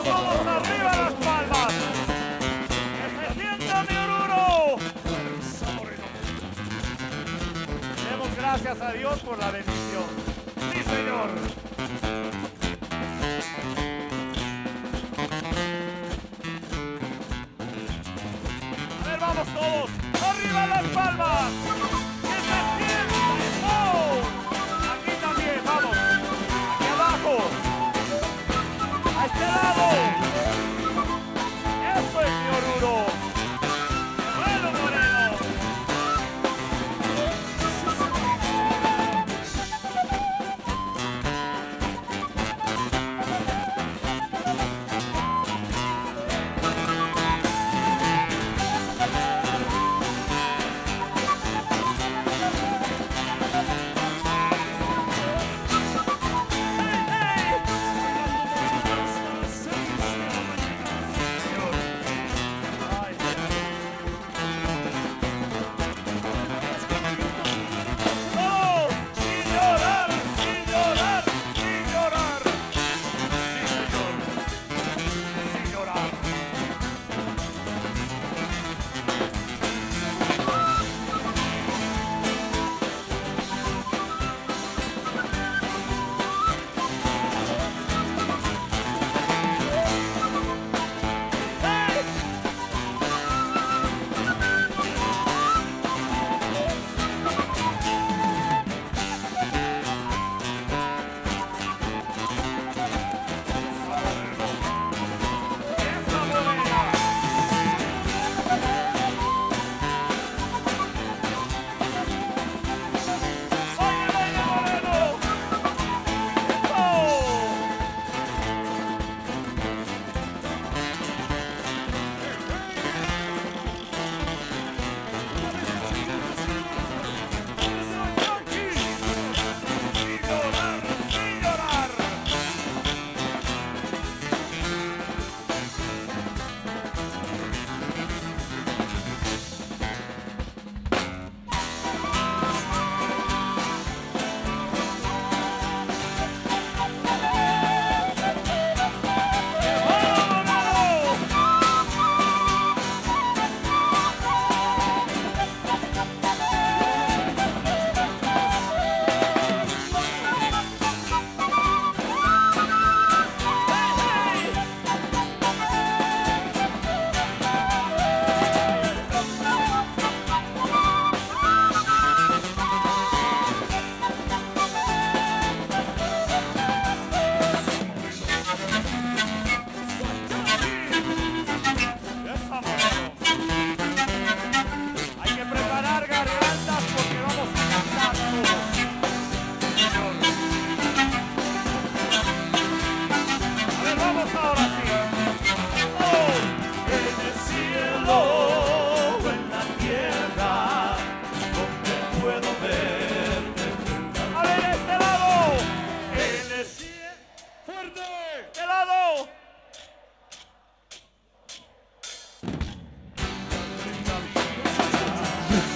vamos arriba las palmas. Que se sienta mi Oruro. Demos gracias a Dios por la bendición. Sí, Señor. A ver, vamos todos. Arriba las palmas. Que se sienta. ¡Oh! Aquí también, vamos. Aquí abajo. A este lado. Eso es mi Oruro. Bueno, Moreno.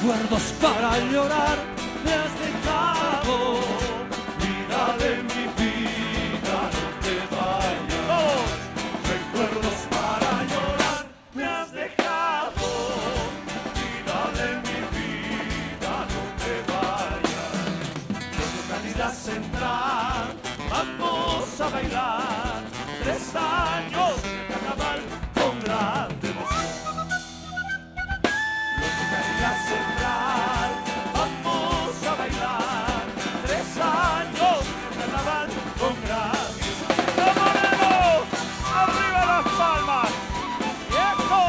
Recuerdos para llorar me has dejado. Vida de mi vida, no te vayas. Recuerdos para llorar me has dejado. Vida de mi vida, no te vayas. En la central vamos a bailar 3 años de carnaval con gran devoción. La central, vamos a bailar 3 años de carnaval con gran ¡Vamos, Moreno! ¡Arriba las palmas! ¡Viejo!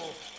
¡Bravo!